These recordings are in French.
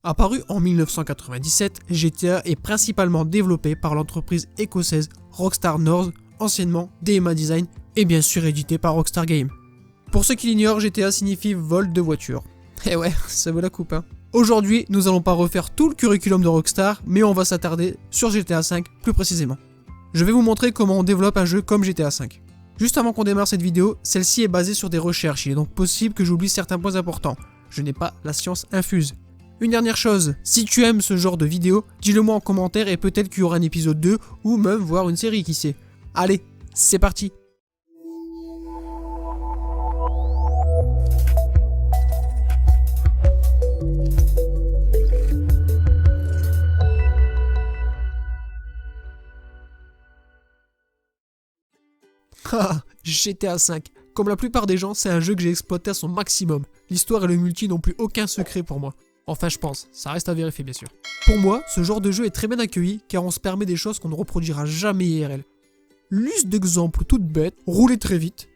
Apparu en 1997, GTA est principalement développé par l'entreprise écossaise Rockstar North, anciennement DMA Design, et bien sûr édité par Rockstar Games. Pour ceux qui l'ignorent, GTA signifie vol de voiture. Eh ouais, ça vaut la coupe hein. Aujourd'hui, nous allons pas refaire tout le curriculum de Rockstar, mais on va s'attarder sur GTA V plus précisément. Je vais vous montrer comment on développe un jeu comme GTA V. Juste avant qu'on démarre cette vidéo, celle-ci est basée sur des recherches, il est donc possible que j'oublie certains points importants. Je n'ai pas la science infuse. Une dernière chose, si tu aimes ce genre de vidéo, dis-le moi en commentaire et peut-être qu'il y aura un épisode 2 ou même voir une série, qui sait. Allez, c'est parti. Ah, GTA V. Comme la plupart des gens, c'est un jeu que j'ai exploité à son maximum. L'histoire et le multi n'ont plus aucun secret pour moi. Enfin je pense, ça reste à vérifier bien sûr. Pour moi, ce genre de jeu est très bien accueilli car on se permet des choses qu'on ne reproduira jamais IRL. Liste d'exemples toutes bêtes, rouler très vite,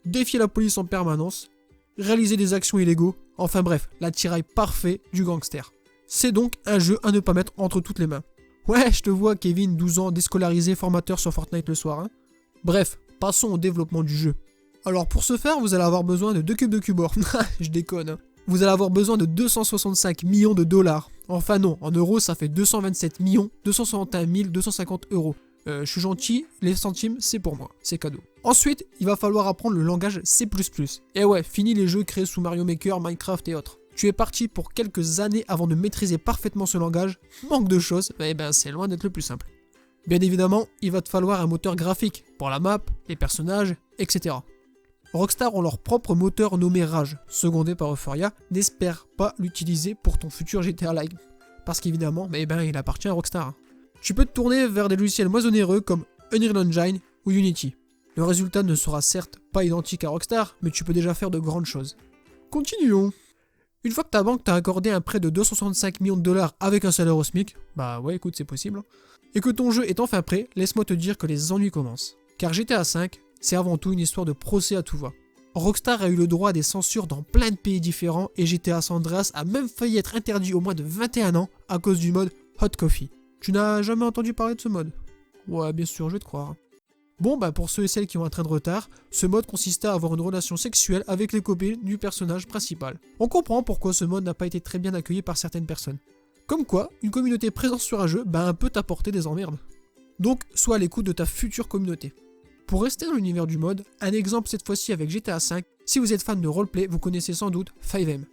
défier la police en permanence, réaliser des actions illégaux, enfin bref, l'attirail parfait du gangster. C'est donc un jeu à ne pas mettre entre toutes les mains. Ouais, je te vois Kevin, 12 ans, déscolarisé, formateur sur Fortnite le soir. Hein. Bref, passons au développement du jeu. Alors pour ce faire, vous allez avoir besoin de 2 cubes de cubor. Je déconne. Hein. Vous allez avoir besoin de 265 millions de dollars. Enfin non, en euros ça fait 227 261 250 euros. Je suis gentil, les centimes c'est pour moi, c'est cadeau. Ensuite, il va falloir apprendre le langage C++. Et ouais, fini les jeux créés sous Mario Maker, Minecraft et autres. Tu es parti pour quelques années avant de maîtriser parfaitement ce langage. Manque de choses, eh ben c'est loin d'être le plus simple. Bien évidemment, il va te falloir un moteur graphique pour la map, les personnages, etc. Rockstar ont leur propre moteur nommé Rage, secondé par Euphoria, n'espère pas l'utiliser pour ton futur GTA-like. Parce qu'évidemment, il appartient à Rockstar. Tu peux te tourner vers des logiciels moins onéreux comme Unreal Engine ou Unity. Le résultat ne sera certes pas identique à Rockstar, mais tu peux déjà faire de grandes choses. Continuons. Une fois que ta banque t'a accordé un prêt de 265 millions de dollars avec un salaire au SMIC, bah ouais écoute c'est possible, et que ton jeu est enfin prêt, laisse-moi te dire que les ennuis commencent. Car GTA V, c'est avant tout une histoire de procès à tout va. Rockstar a eu le droit à des censures dans plein de pays différents et GTA San Andreas a même failli être interdit au moins de 21 ans à cause du mode Hot Coffee. Tu n'as jamais entendu parler de ce mode? Ouais, bien sûr, je vais te croire. Bon, pour ceux et celles qui ont un train de retard, ce mode consistait à avoir une relation sexuelle avec les copines du personnage principal. On comprend pourquoi ce mode n'a pas été très bien accueilli par certaines personnes. Comme quoi, une communauté présente sur un jeu, peut t'apporter des emmerdes. Donc, sois à l'écoute de ta future communauté. Pour rester dans l'univers du mode, un exemple cette fois-ci avec GTA V, si vous êtes fan de roleplay, vous connaissez sans doute 5M.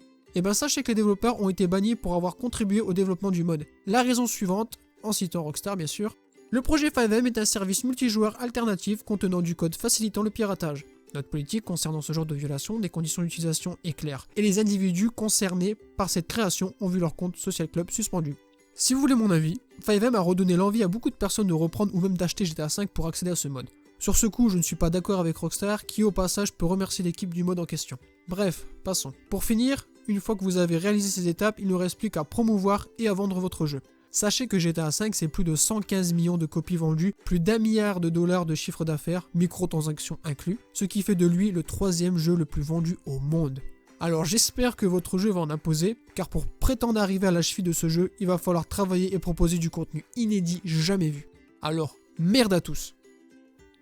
Sachez que les développeurs ont été bannis pour avoir contribué au développement du mode. La raison suivante, en citant Rockstar bien sûr, le projet 5M est un service multijoueur alternatif contenant du code facilitant le piratage. Notre politique concernant ce genre de violation des conditions d'utilisation est claire, et les individus concernés par cette création ont vu leur compte Social Club suspendu. Si vous voulez mon avis, 5M a redonné l'envie à beaucoup de personnes de reprendre ou même d'acheter GTA V pour accéder à ce mode. Sur ce coup, je ne suis pas d'accord avec Rockstar, qui au passage peut remercier l'équipe du mode en question. Bref, passons. Pour finir, une fois que vous avez réalisé ces étapes, il ne reste plus qu'à promouvoir et à vendre votre jeu. Sachez que GTA V c'est plus de 115 millions de copies vendues, plus d'1 milliard de dollars de chiffre d'affaires, microtransactions inclus, ce qui fait de lui le 3e jeu le plus vendu au monde. Alors j'espère que votre jeu va en imposer, car pour prétendre arriver à la cheville de ce jeu, il va falloir travailler et proposer du contenu inédit jamais vu. Alors, merde à tous.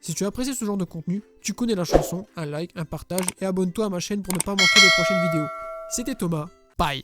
Si tu apprécies ce genre de contenu, tu connais la chanson, un like, un partage et abonne-toi à ma chaîne pour ne pas manquer les prochaines vidéos. C'était Thomas, bye.